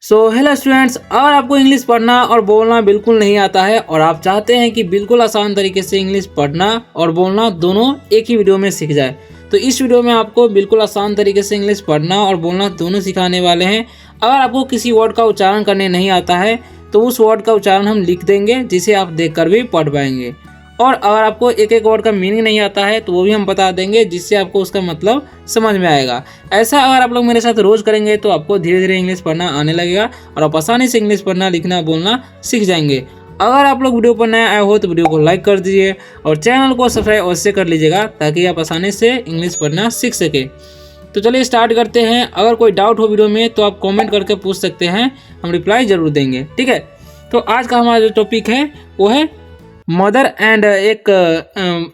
So hello students, अगर आपको English पढ़ना और बोलना बिल्कुल नहीं आता है और आप चाहते हैं कि बिल्कुल आसान तरीके से इंग्लिश पढ़ना और बोलना दोनों एक ही वीडियो में सीख जाए, तो इस वीडियो में आपको बिल्कुल आसान तरीके से इंग्लिश पढ़ना और बोलना दोनों सिखाने वाले हैं। अगर आपको किसी वर्ड का उच्चारण करने नहीं आता है तो उस वर्ड का उच्चारण हम लिख देंगे, जिसे आप देखकर भी पढ़ पाएंगे। और अगर आपको एक एक वर्ड का मीनिंग नहीं आता है तो वो भी हम बता देंगे, जिससे आपको उसका मतलब समझ में आएगा। ऐसा अगर आप लोग मेरे साथ रोज करेंगे तो आपको धीरे धीरे इंग्लिश पढ़ना आने लगेगा और आप आसानी से इंग्लिश पढ़ना, लिखना, बोलना सीख जाएंगे। अगर आप लोग वीडियो पर नए आए हो तो वीडियो को लाइक कर दीजिए और चैनल को सब्सक्राइब अवश्य कर लीजिएगा, ताकि आप आसानी से इंग्लिश पढ़ना सीख सके। तो चलिए स्टार्ट करते हैं। अगर कोई डाउट हो वीडियो में तो आप कमेंट करके पूछ सकते हैं, हम रिप्लाई जरूर देंगे, ठीक है। तो आज का हमारा जो टॉपिक है वो है मदर एंड एक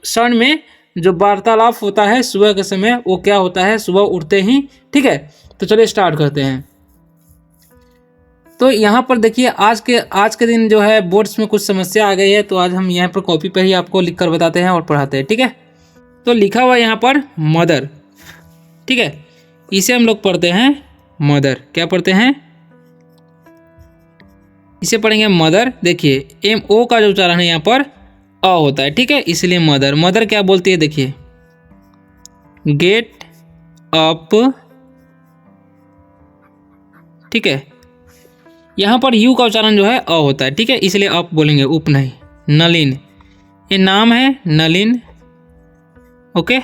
सन में जो वार्तालाप होता है सुबह के समय, वो क्या होता है सुबह उठते ही, ठीक है। तो चलिए स्टार्ट करते हैं। तो यहाँ पर देखिए आज के दिन जो है बोर्ड्स में कुछ समस्या आ गई है, तो आज हम यहाँ पर कॉपी पर ही आपको लिख कर बताते हैं और पढ़ाते हैं, ठीक है। तो लिखा हुआ यहाँ पर मदर, ठीक है, इसे हम लोग पढ़ते हैं मदर। क्या पढ़ते हैं? इसे पढ़ेंगे मदर। देखिए MO का जो उच्चारण है यहाँ पर अ होता है, ठीक है, इसलिए मदर। मदर क्या बोलती है? देखिए गेट अप, ठीक है। यहाँ पर यू का उच्चारण जो है अ होता है, ठीक है, इसलिए अप बोलेंगे, उप नहीं। नलिन, ये नाम है नलिन, ओके,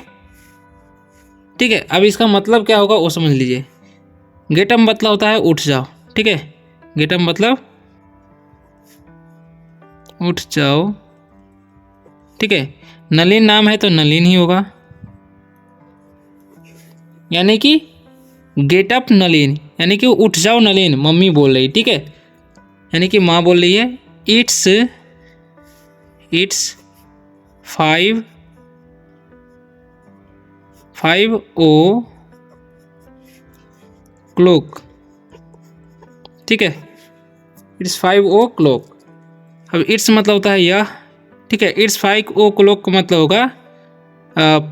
ठीक है। अब इसका मतलब क्या होगा वो समझ लीजिए। गेट अप मतलब होता है उठ जाओ, ठीक है। गेट अप मतलब उठ जाओ, ठीक है। नलिन नाम है तो नलिन ही होगा, यानी कि गेट अप नलिन, यानी कि उठ जाओ नलिन, मम्मी बोल रही, ठीक है, यानी कि माँ बोल रही है। इट्स 5 o'clock, ठीक है। It's 5 o'clock। अब इट्स मतलब होता है यह, ठीक है। इट्स 5 o'clock का मतलब होगा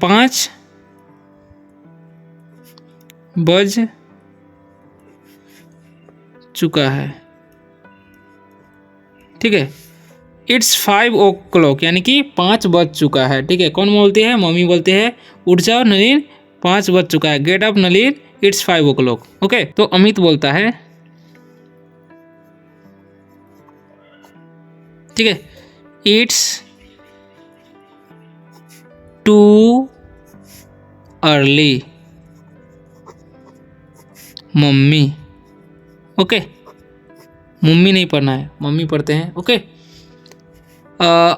5 बज चुका है, ठीक है। इट्स 5 o'clock यानी कि 5 बज चुका है, ठीक है। कौन बोलती है? मम्मी बोलती है उठ जाओ नलिन 5 बज चुका है, get up Nalin it's 5 o'clock, okay. तो अमित बोलता है, ठीक है, it's too early mummy, okay. Mummy नहीं पढ़ना है, मम्मी पढ़ते हैं, ओके।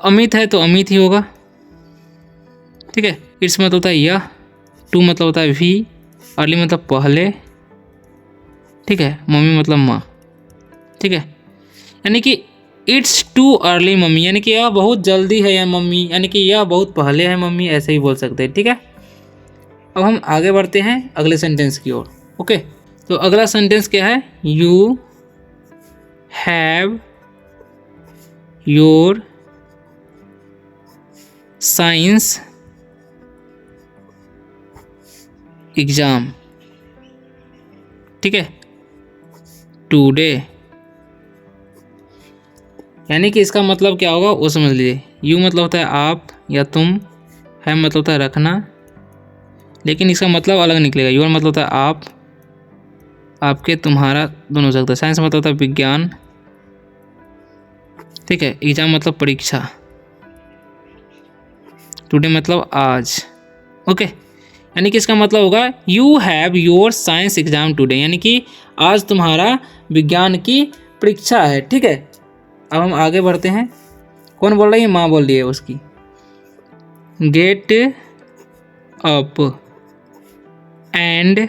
अमित है तो अमित ही होगा, ठीक है। इट्स मतलब होता है यह, टू मतलब होता है भी, अर्ली मतलब पहले, ठीक है, मम्मी मतलब माँ, ठीक है। यानी कि इट्स टू अर्ली मम्मी, यानी कि यह बहुत जल्दी है या मम्मी, यानी कि यह बहुत पहले है मम्मी, ऐसे ही बोल सकते हैं, ठीक है। अब हम आगे बढ़ते हैं अगले सेंटेंस की ओर, ओके। तो अगला सेंटेंस क्या है? You have your science exam, ठीक है, टुडे, यानी कि इसका मतलब क्या होगा वो समझ लीजिए। यू मतलब होता है आप या तुम, है मतलब होता है रखना, लेकिन इसका मतलब अलग निकलेगा। योर मतलब होता है आप, आपके, तुम्हारा, दोनों हो सकता है। साइंस मतलब होता है विज्ञान, ठीक है। एग्जाम मतलब परीक्षा, टुडे मतलब आज, ओके। यानी कि इसका मतलब होगा you have your science exam today, यानी कि आज तुम्हारा विज्ञान की परीक्षा है, ठीक है। अब हम आगे बढ़ते हैं। कौन बोल रही है? माँ बोल रही है उसकी। Get up and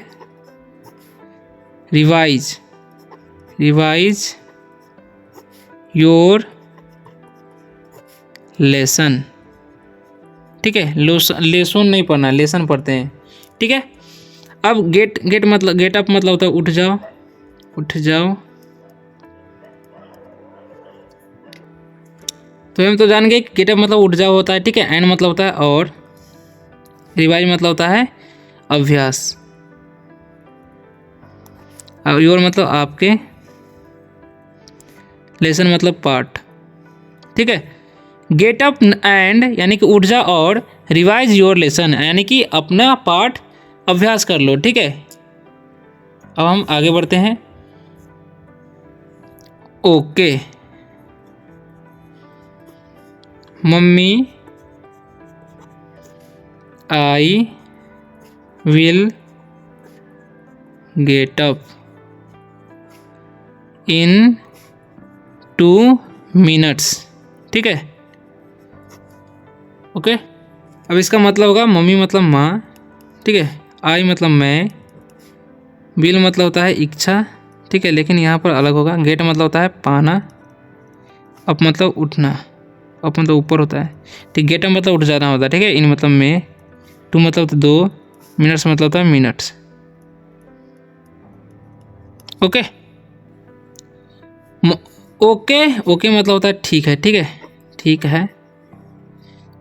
revise your lesson, ठीक है। लेसन नहीं पढ़ना, लेसन पढ़ते हैं, ठीक है। अब गेट अप मतलब होता है उठ जाओ, तो हम तो जान गए गेट अप मतलब उठ जाओ होता है, ठीक है। एंड मतलब होता है और, रिवाइज मतलब होता है अभ्यास, और योर मतलब आपके, लेसन मतलब पाठ, ठीक है। गेट अप एंड यानी कि उठ जा और रिवाइज योर लेसन यानी कि अपना पाठ अभ्यास कर लो, ठीक है। अब हम आगे बढ़ते हैं। Okay mummy I will get up in 2 minutes, ठीक है। ओके अब इसका मतलब होगा मम्मी मतलब माँ, ठीक है। आई मतलब मैं, विल मतलब होता है इच्छा, ठीक है, लेकिन यहाँ पर अलग होगा। गेट मतलब होता है पाना, अप मतलब उठना, अप मतलब ऊपर होता है, ठीक। गेट अप मतलब उठ जाना होता है, ठीक है। इन मतलब में, 2 मतलब 2, मिनट्स मतलब होता है मिनट्स। ओके ओके ओके मतलब होता है ठीक है, ठीक है, ठीक है।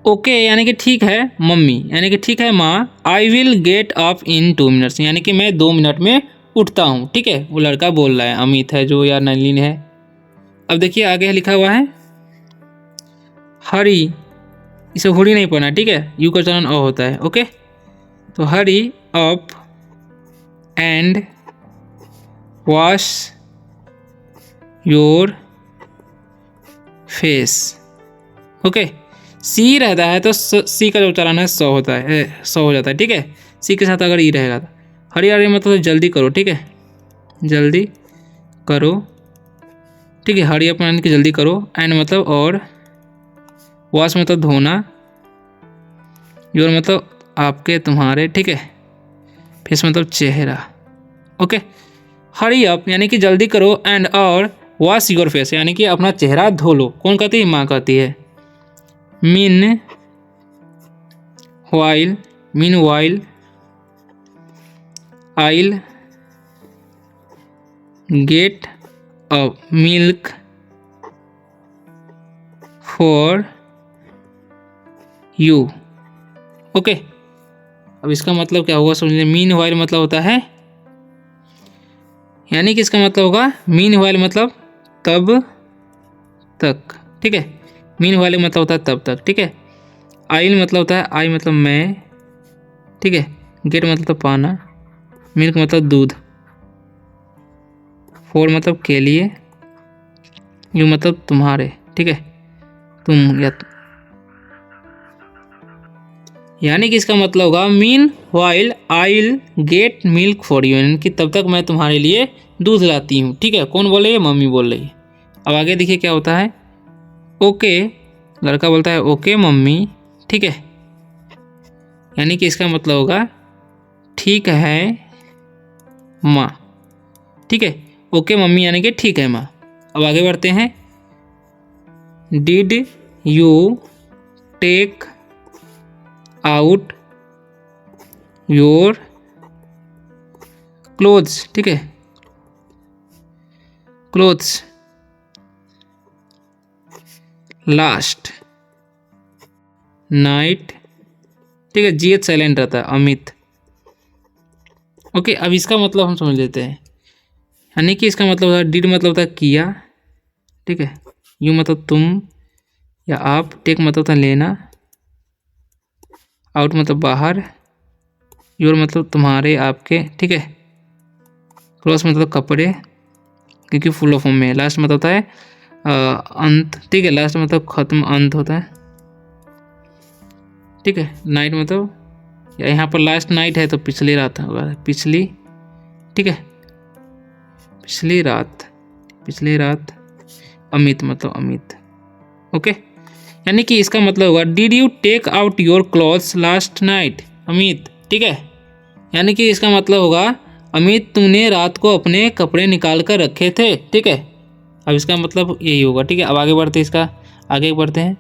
ओके यानी कि ठीक है मम्मी यानी कि ठीक है माँ, I will get up in 2 minutes यानी कि मैं 2 मिनट में उठता हूँ, ठीक है। वो लड़का बोल रहा है, अमित है जो या नलिन है। अब देखिए आगे लिखा हुआ है हरी, इसे हुरी नहीं पढ़ना, ठीक है, यू का चलन अ होता है। ओके तो hurry up and wash your face. Okay सी रहता है तो सी का जो उच्चारण है सौ होता है, सौ हो जाता है, ठीक है। सी के साथ अगर ई रहेगा तो हरी हरी मतलब जल्दी करो, ठीक है, जल्दी करो, ठीक है। हरी अप यानी कि जल्दी करो, एंड मतलब और, वॉश मतलब धोना, योर मतलब आपके तुम्हारे, ठीक है, फेस मतलब चेहरा। ओके हरी अप यानी कि जल्दी करो, एंड और वॉश योर फेस यानी कि अपना चेहरा धो लो। कौन कहती है? माँ कहती है। Meanwhile I'll get a milk for you. Okay अब इसका मतलब क्या होगा समझिए। मीन वाइल मतलब होता है, यानी कि इसका मतलब होगा मीन वाइल मतलब तब तक, ठीक है। मीन वाइल मतलब होता है तब तक, ठीक है। आइल मतलब होता है, आई मतलब मैं, ठीक है। गेट मतलब पाना, मिल्क मतलब दूध, फॉर मतलब के लिए, यू मतलब तुम्हारे, ठीक है, तुम या यानी कि इसका मतलब होगा meanwhile I'll get milk for you यानी कि तब तक मैं तुम्हारे लिए दूध लाती हूँ, ठीक है। कौन बोल रही है? मम्मी बोल रही है। अब आगे देखिए क्या होता है। ओके लड़का बोलता है ओके मम्मी, ठीक है, यानी कि इसका मतलब होगा ठीक है माँ, ठीक है। ओके मम्मी यानी कि ठीक है माँ। अब आगे बढ़ते हैं। Did you take out your clothes, ठीक है, क्लोथ्स लास्ट नाइट, ठीक है। जीएच साइलेंट रहता है, अमित। ओके अब इसका मतलब हम समझ लेते हैं। यानी कि इसका मतलब होता है डिड मतलब होता है किया, ठीक है। यू मतलब तुम या आप, टेक मतलब होता है लेना, आउट मतलब बाहर, योर मतलब तुम्हारे आपके, ठीक है। क्लॉथ मतलब कपड़े क्योंकि फुल ऑफ फॉर्म में, लास्ट मतलब होता है अंत, ठीक है। लास्ट मतलब खत्म, अंत होता है, ठीक है। नाइट मतलब यहाँ पर लास्ट नाइट है तो पिछली रात होगा, पिछली, ठीक है, पिछली रात। अमित मतलब अमित। ओके यानी कि इसका मतलब होगा did you take out your clothes last night Amit, ठीक है। यानी कि इसका मतलब होगा अमित तुमने रात को अपने कपड़े निकाल कर रखे थे, ठीक है। अब इसका मतलब यही होगा, ठीक है। अब आगे बढ़ते हैं।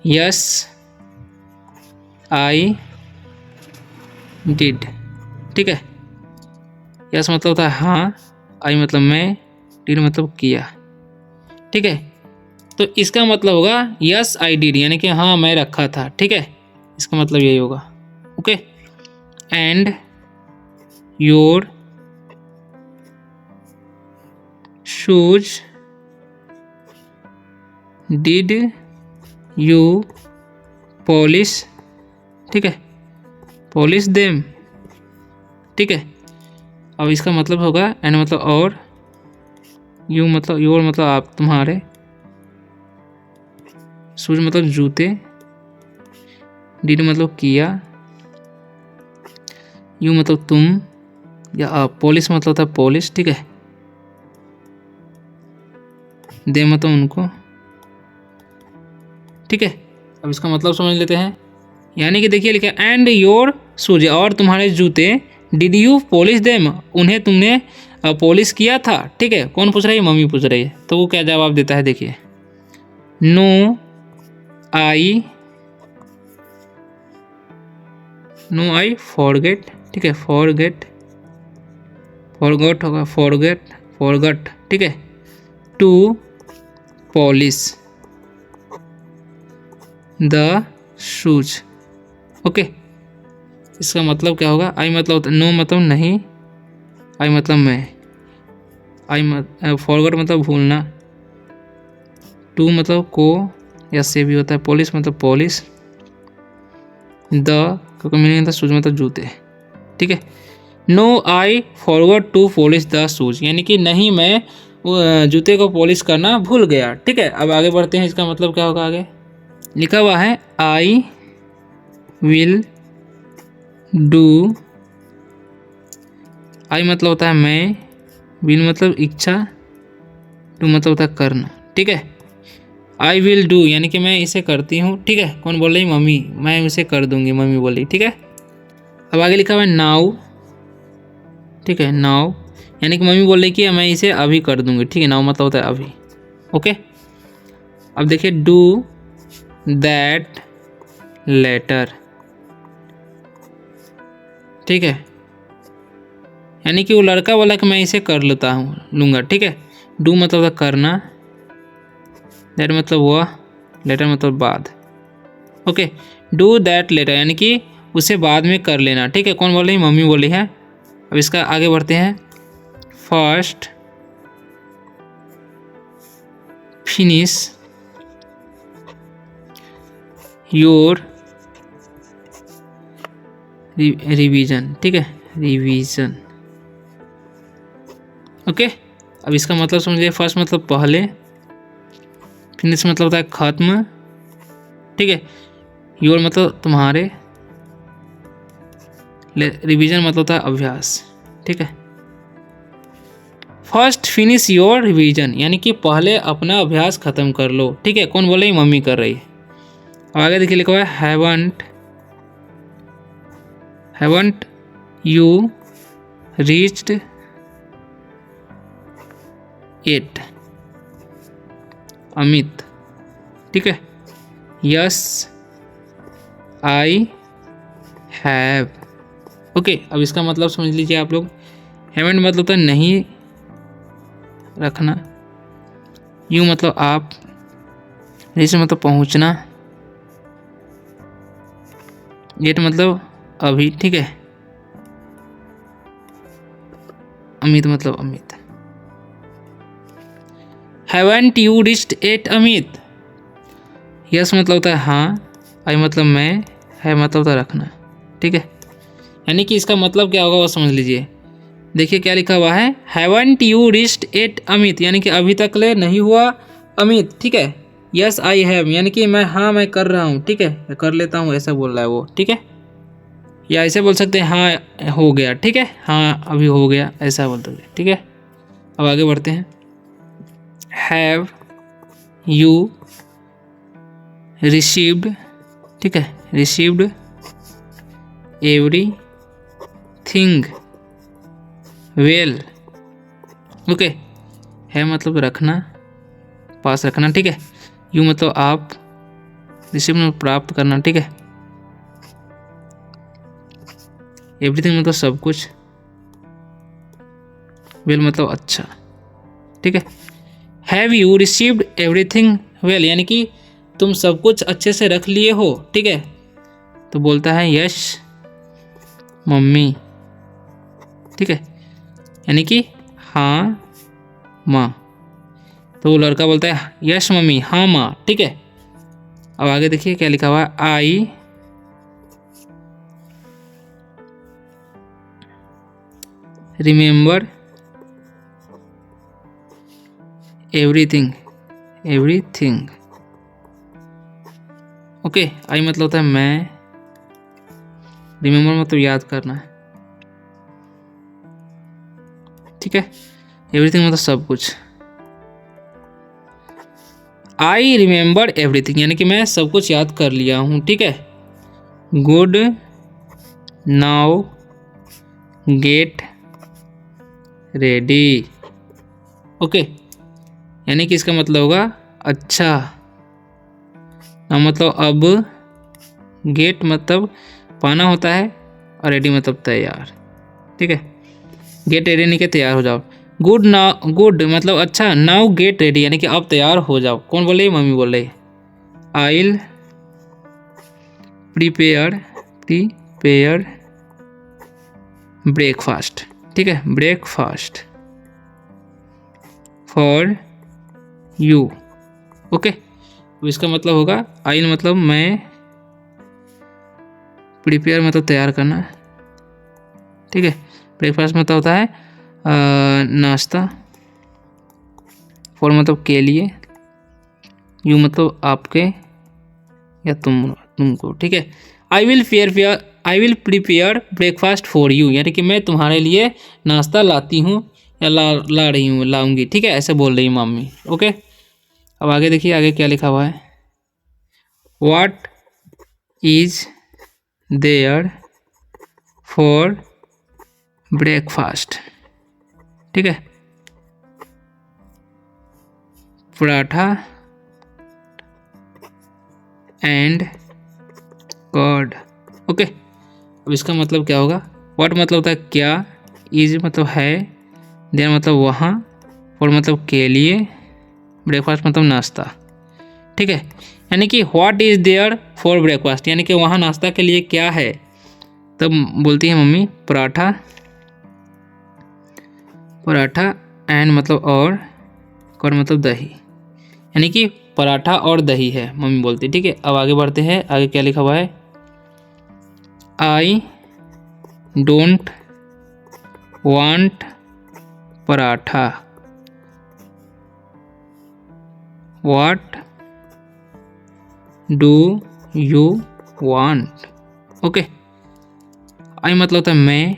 यस आई डिड, ठीक है। यस मतलब होता है हाँ, आई मतलब मैं, डिड मतलब किया, ठीक है। तो इसका मतलब होगा यस आई डिड यानी कि हाँ मैं रखा था, ठीक है। इसका मतलब यही होगा। Okay and your shoes did you polish, ठीक है, पॉलिश देम, ठीक है। अब इसका मतलब होगा एंड मतलब और, यू मतलब योर मतलब आप, तुम्हारे, शूज मतलब जूते, डिड मतलब किया, यू मतलब तुम या आप, पॉलिश मतलब होता है पॉलिश, ठीक है, दे मतलब उनको, ठीक है। अब इसका मतलब समझ लेते हैं। यानी कि देखिए लिखा एंड योर शूज, और तुम्हारे जूते, डिड यू पॉलिश देम, उन्हें तुमने पॉलिश किया था, ठीक है। कौन पूछ रही है? मम्मी पूछ रही है। तो वो क्या जवाब देता है देखिए, नो आई फॉरगेट, ठीक है, फॉरगॉट होगा, फॉरगट, ठीक है, to polish the shoes, okay. इसका मतलब क्या होगा? आई मतलब नो मतलब नहीं, आई मतलब मैं, फॉरगॉट मतलब भूलना, टू मतलब को या से भी होता है, पॉलिश मतलब पॉलिश, द क्योंकि मीनिंग होता है शूज मतलब जूते, ठीक है। No I forgot to polish the shoes, यानी कि नहीं मैं जूते को पॉलिश करना भूल गया, ठीक है। अब आगे बढ़ते हैं। इसका मतलब क्या होगा? आगे लिखा हुआ है आई विल डू, आई मतलब होता है मैं, विल मतलब इच्छा, डू मतलब होता है करना, ठीक है। आई विल डू यानी कि मैं इसे करती हूँ, ठीक है। कौन बोल रही? मम्मी, मैं इसे कर दूंगी, मम्मी बोल रही, ठीक है। अब आगे लिखा हुआ है नाउ, ठीक है, नाउ यानी कि मम्मी बोल रही कि मैं इसे अभी कर दूंगी, ठीक है। नाउ मतलब होता है अभी, ओके। अब देखिए डू दैट लेटर, ठीक है, यानी कि वो लड़का बोला कि मैं इसे कर लेता हूँ, लूँगा, ठीक है। डू मतलब होता करना, दैट मतलब वह, लेटर मतलब बाद, ओके। डू दैट लेटर यानी कि उसे बाद में कर लेना, ठीक है। कौन बोल रही? मम्मी बोली है। अब इसका आगे बढ़ते हैं। फर्स्ट फिनिश योर रिवीजन, ठीक है, रिवीजन, ओके। अब इसका मतलब समझिए। फर्स्ट मतलब पहले, फिनिश मतलब होता है खत्म, ठीक है। योर मतलब तुम्हारे, रिवीजन मतलब होता है अभ्यास, ठीक है। फर्स्ट फिनिश योर रिवीजन यानी कि पहले अपना अभ्यास खत्म कर लो, ठीक है। कौन बोल रही? मम्मी कर रही है। अब आगे देखिए लिखा हुआ है haven't you reached it, Amit, ठीक है। Yes I have, okay. अब इसका मतलब समझ लीजिए आप लोग। हैवंट मतलब होता है नहीं रखना, यू मतलब आप, रीच मतलब पहुंचना, इट मतलब अभी, ठीक है। अमित मतलब Amit. Haven't you reached it Amit, yes मतलब होता है हाँ, आई मतलब मैं, है मतलब होता है रखना, ठीक है। यानी कि इसका मतलब क्या होगा वो समझ लीजिए। देखिए क्या लिखा हुआ है, haven't you reached it Amit यानी कि अभी तक ले नहीं हुआ अमित, ठीक है। यस आई हैव यानी कि मैं कर रहा हूँ, ठीक है, मैं कर लेता हूँ, ऐसा बोल रहा है वो, ठीक है। या ऐसे बोल सकते हैं हाँ हो गया, ठीक है, हाँ अभी हो गया, ऐसा बोल दोगे, ठीक है। अब आगे बढ़ते हैं। हैव यू रिसीव्ड, ठीक है, received every thing well, okay. है मतलब रखना, पास रखना, ठीक है। यू मतलब आप, रिसीव मतलब प्राप्त करना, ठीक है। एवरीथिंग मतलब सब कुछ, वेल मतलब अच्छा, ठीक है। Have you received everything well यानी कि तुम सब कुछ अच्छे से रख लिए हो, ठीक है। तो बोलता है यश मम्मी, ठीक है, यानी कि हाँ माँ। तो वो लड़का बोलता है यस मम्मी, हाँ माँ, ठीक है। अब आगे देखिए क्या लिखा हुआ है, I remember everything, everything. Okay, I मतलब होता है मैं, रिमेम्बर मतलब याद करना है, ठीक है। एवरीथिंग मतलब सब कुछ। आई रिमेम्बर एवरीथिंग यानी कि मैं सब कुछ याद कर लिया हूँ, ठीक है। Good, now get ready. Okay, यानी कि इसका मतलब होगा अच्छा। ना मतलब अब, गेट मतलब पाना होता है और रेडी मतलब तैयार, ठीक है। गेट रेडी यानी कि तैयार हो जाओ। गुड, ना गुड मतलब अच्छा, नाउ गेट रेडी यानी कि अब तैयार हो जाओ। कौन बोल रही है? मम्मी बोल रही है। आइल प्रिपेयर ब्रेकफास्ट, ठीक है, ब्रेकफास्ट फॉर यू। ओके, तो इसका मतलब होगा आइल मतलब मैं, प्रिपेयर मतलब तैयार करना, ठीक है। ब्रेकफास्ट मतलब होता है नाश्ता, फॉर मतलब के लिए, यू मतलब आपके या तुमको, ठीक है। I will prepare breakfast for you यानी कि मैं तुम्हारे लिए नाश्ता लाती हूँ या ला रही हूँ, लाऊंगी, ठीक है, ऐसे बोल रही हूँ मम्मी। ओके, अब आगे देखिए आगे क्या लिखा हुआ है। What is there for breakfast, ठीक है। Paratha and curd. ओके, अब इसका मतलब क्या होगा। व्हाट मतलब होता है क्या, इज मतलब है, देयर मतलब वहाँ, फॉर मतलब के लिए, ब्रेकफास्ट मतलब नाश्ता, ठीक है। यानी कि what is there for breakfast यानी कि वहाँ नाश्ता के लिए क्या है। तब बोलती है मम्मी पराठा, पराठा एंड मतलब और, कर्ड मतलब दही, यानी कि पराठा और दही है, मम्मी बोलती, ठीक है। अब आगे बढ़ते हैं, आगे क्या लिखा हुआ है। I don't want paratha, what do you want. Okay, I मतलब होता है मैं,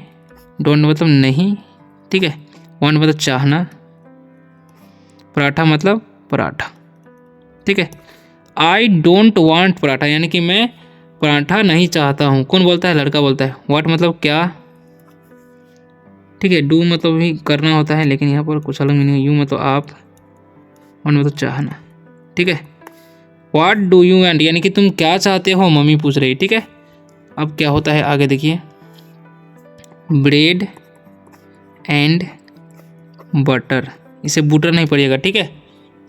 डोंट मतलब नहीं, ठीक है, वांट मतलब चाहना, पराठा मतलब पराठा, ठीक है। आई डोंट वांट पराठा यानी कि मैं पराठा नहीं चाहता हूँ। कौन बोलता है? लड़का बोलता है। व्हाट मतलब क्या, ठीक है। डू मतलब भी करना होता है लेकिन यहाँ पर कुछ अलग मीनिंग है। यू मतलब आप, वांट मतलब चाहना, ठीक है। व्हाट डू यू वांट यानी कि तुम क्या चाहते हो, मम्मी पूछ रही, ठीक है। अब क्या होता है आगे देखिए। ब्रेड एंड बटर, इसे बटर नहीं पड़िएगा, ठीक है,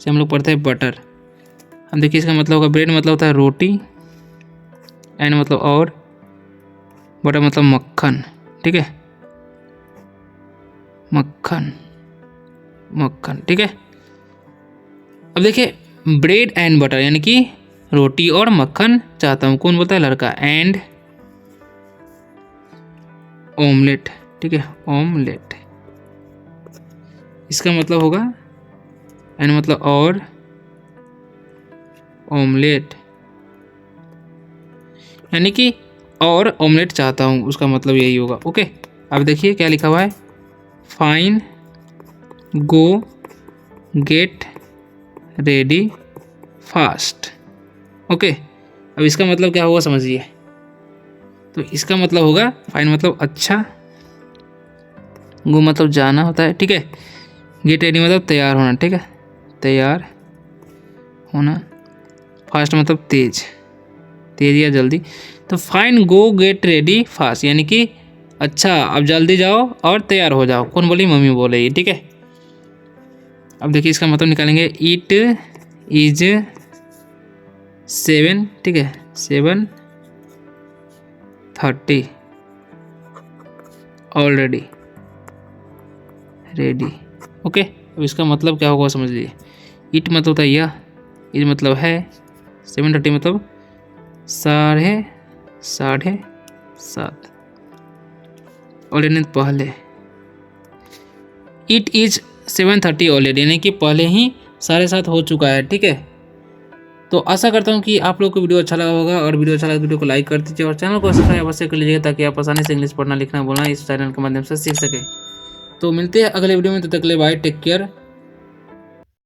इसे हम लोग पढ़ते हैं बटर। अब देखिए इसका मतलब होगा, ब्रेड मतलब होता है रोटी, एंड मतलब और, बटर मतलब मक्खन, ठीक है, मक्खन, मक्खन, ठीक है। अब देखिए ब्रेड एंड बटर यानी कि रोटी और मक्खन चाहता हूँ। कौन बोलता है? लड़का। एंड ऑमलेट, ठीक है, ऑमलेट, इसका मतलब होगा एंड मतलब और, ऑमलेट यानी कि और ऑमलेट चाहता हूँ, उसका मतलब यही होगा। ओके, अब देखिए क्या लिखा हुआ है। Fine go get ready fast. Okay, अब इसका मतलब क्या होगा समझिए। तो इसका मतलब होगा फाइन मतलब अच्छा, गो मतलब जाना होता है, ठीक है, गेट रेडी मतलब तैयार होना, ठीक है, तैयार होना, फास्ट मतलब तेज, तेज या जल्दी। तो fine go get ready fast यानी कि अच्छा अब जल्दी जाओ और तैयार हो जाओ। कौन बोली? मम्मी बोल रही है, ठीक है। अब देखिए इसका मतलब निकालेंगे। इट इज 7, ठीक है, 7:30 ऑलरेडी रेडी। ओके, अब इसका मतलब क्या होगा समझ लीजिए। इट मतलब होता है यह, इट मतलब है, 7:30 मतलब 7:30 ऑलरेडी पहले। इट इज 7:30 ऑलरेडी यानी कि पहले ही 7:30 हो चुका है। ठीक है, तो आशा करता हूँ कि आप लोग को वीडियो अच्छा लगा होगा, और वीडियो अच्छा लगा वीडियो को लाइक कर दीजिए और चैनल को सब्सक्राइब अवश्य कर लीजिएगा ताकि आप आसानी से इंग्लिश पढ़ना लिखना बोलना इस चैनल के माध्यम से सीख सके। तो मिलते हैं अगले वीडियो में, तब तक के लिए बाय, टेक केयर।